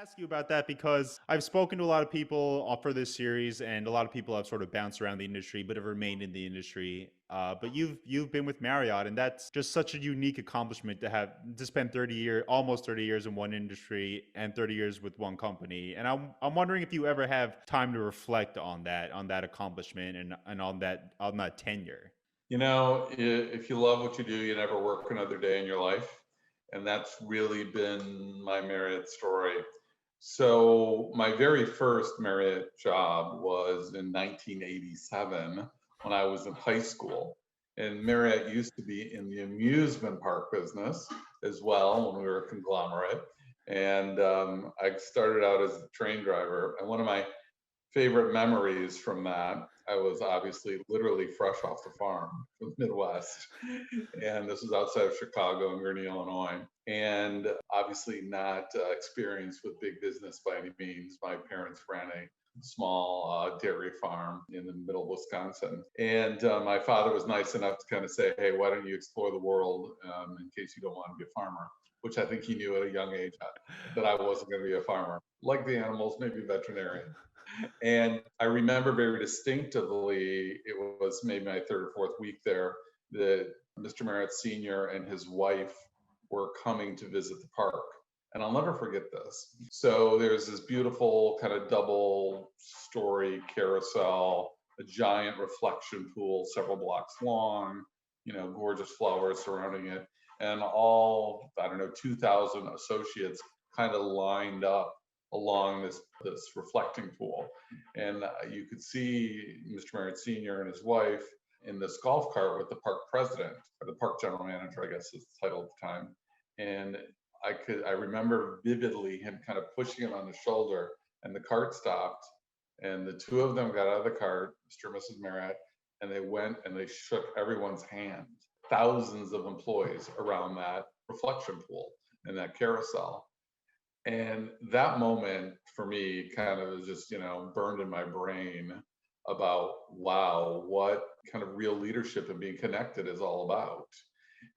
ask you about that because I've spoken to a lot of people for this series, and a lot of people have sort of bounced around the industry, but have remained in the industry. But you've been with Marriott, and that's just such a unique accomplishment to have to spend 30 years, almost 30 years in one industry, and 30 years with one company. And I'm wondering if you ever have time to reflect on that accomplishment, and on that tenure. If you love what you do, you never work another day in your life. And that's really been my Marriott story. So, my very first Marriott job was in 1987 when I was in high school. And Marriott used to be in the amusement park business as well when we were a conglomerate. And I started out as a train driver. And one of my favorite memories from that. I was obviously literally fresh off the farm from the Midwest. And this was outside of Chicago in Gurnee, Illinois. And obviously not experienced with big business by any means. My parents ran a small dairy farm in the middle of Wisconsin. And my father was nice enough to kind of say, hey, why don't you explore the world in case you don't want to be a farmer? Which I think he knew at a young age that I wasn't going to be a farmer. Like the animals, maybe a veterinarian. And I remember very distinctively, it was maybe my third or fourth week there, that Mr. Marriott Sr. and his wife were coming to visit the park. And I'll never forget this. So there's this beautiful kind of double story carousel, a giant reflection pool, several blocks long, gorgeous flowers surrounding it. And all, I don't know, 2,000 associates kind of lined up along this reflecting pool. And you could see Mr. Marriott Sr. and his wife in this golf cart with the park president, or the park general manager, I guess is the title at the time. And I remember vividly him kind of pushing him on the shoulder, and the cart stopped, and the two of them got out of the cart, Mr. and Mrs. Marriott, and they went and they shook everyone's hand. Thousands of employees around that reflection pool and that carousel. And that moment for me kind of just, burned in my brain about, wow, what kind of real leadership and being connected is all about.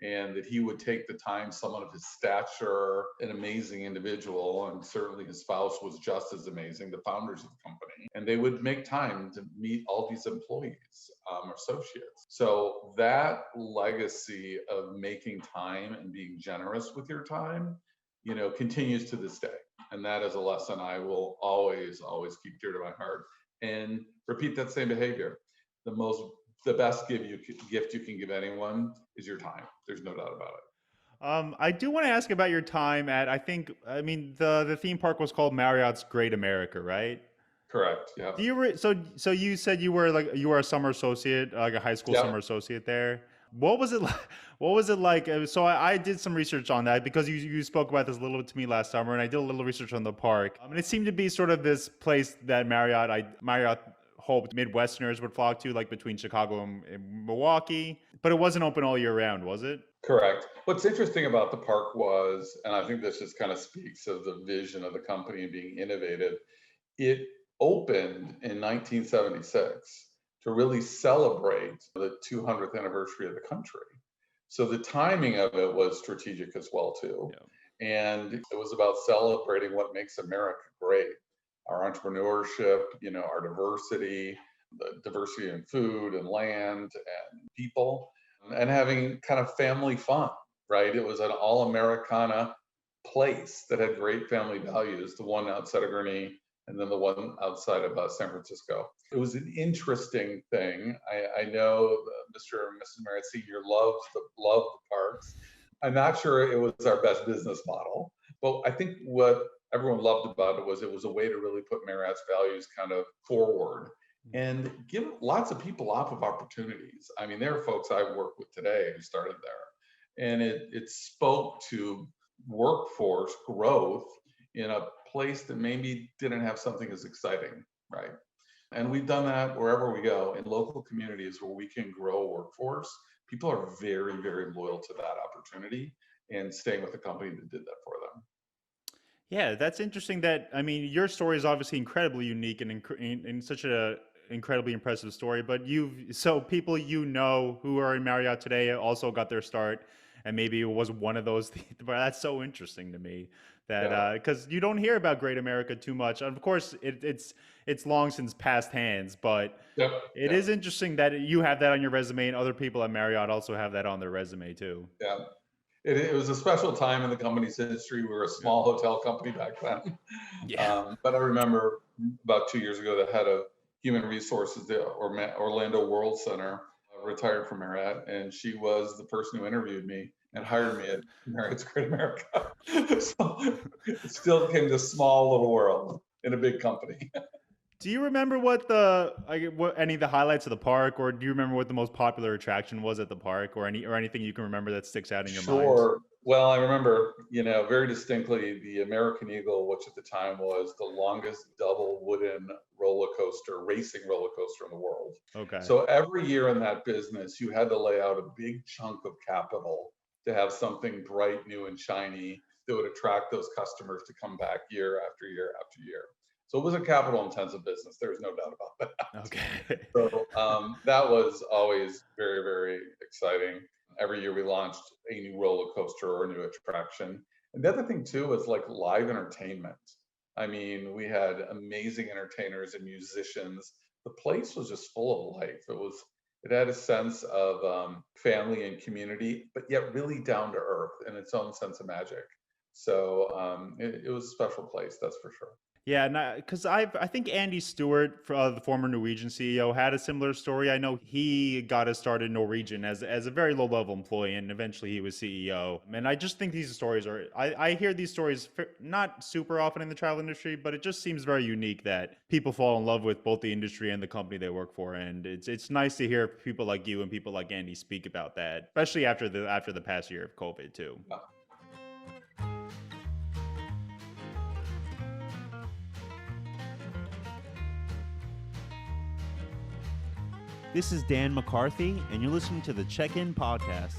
And that he would take the time, someone of his stature, an amazing individual, and certainly his spouse was just as amazing, the founders of the company, and they would make time to meet all these employees, associates. So that legacy of making time and being generous with your time, continues to this day. And that is a lesson I will always, always keep dear to my heart. And repeat that same behavior. The best gift you can give anyone is your time. There's no doubt about it. I do want to ask about your time at, I mean, the theme park was called Marriott's Great America, right? Correct. Yeah. So you said you were a summer associate, like a high school Yeah. summer associate there. What was it like? What was it like? So I did some research on that because you spoke about this a little bit to me last summer, and I did a little research on the park. And it seemed to be sort of this place that Marriott hoped Midwesterners would flock to, like between Chicago and Milwaukee. But it wasn't open all year round, was it? Correct. What's interesting about the park was, and I think this just kind of speaks of the vision of the company and being innovative, it opened in 1976 to really celebrate the 200th anniversary of the country. So the timing of it was strategic as well too. Yeah. And it was about celebrating what makes America great. Our entrepreneurship, our diversity, the diversity in food and land and people, and having kind of family fun, right? It was an all Americana place that had great family values, the one outside of Gurnee and then the one outside of San Francisco. It was an interesting thing. I know Mr. and Mrs. Marriott Sr. love the parks. I'm not sure it was our best business model, but I think what everyone loved about it was a way to really put Marriott's values kind of forward and give lots of people lots of opportunities. I mean, there are folks I work with today who started there, and it spoke to workforce growth in a place that maybe didn't have something as exciting, right? And we've done that wherever we go in local communities where we can grow workforce. People are very, very loyal to that opportunity and staying with the company that did that for them. Yeah, that's interesting. I mean, your story is obviously incredibly unique and in such a incredibly impressive story. But so people who are in Marriott today also got their start, and maybe it was one of those. But that's so interesting to me that because you don't hear about Great America too much. Of course, it's long since passed hands, but Yep. it is interesting that you have that on your resume, and other people at Marriott also have that on their resume too. Yeah. It was a special time in the company's history. We were a small hotel company back then. Yeah. But I remember about 2 years ago, the head of human resources, the Orlando World Center, retired from Marriott, and she was the person who interviewed me and hired me at Marriott's Great America. So it still became this small little world in a big company. Do you remember what any of the highlights of the park, or do you remember what the most popular attraction was at the park, or anything you can remember that sticks out in your mind? Sure. Well, I remember, very distinctly the American Eagle, which at the time was the longest double wooden racing roller coaster in the world. Okay. So every year in that business, you had to lay out a big chunk of capital to have something bright, new, and shiny that would attract those customers to come back year after year after year. So it was a capital intensive business. There's no doubt about that. Okay. So that was always very, very exciting. Every year we launched a new roller coaster or a new attraction. And the other thing too was like live entertainment. I mean, we had amazing entertainers and musicians. The place was just full of life. It had a sense of family and community, but yet really down to earth in its own sense of magic. So it was a special place, that's for sure. Yeah, because I think Andy Stewart, the former Norwegian CEO, had a similar story. I know he got us started in Norwegian as a very low level employee, and eventually he was CEO. And I just think these stories I hear these stories not super often in the travel industry, but it just seems very unique that people fall in love with both the industry and the company they work for. And it's nice to hear people like you and people like Andy speak about that, especially after the past year of COVID too. Yeah. This is Dan McCarthy, and you're listening to the Check-In Podcast.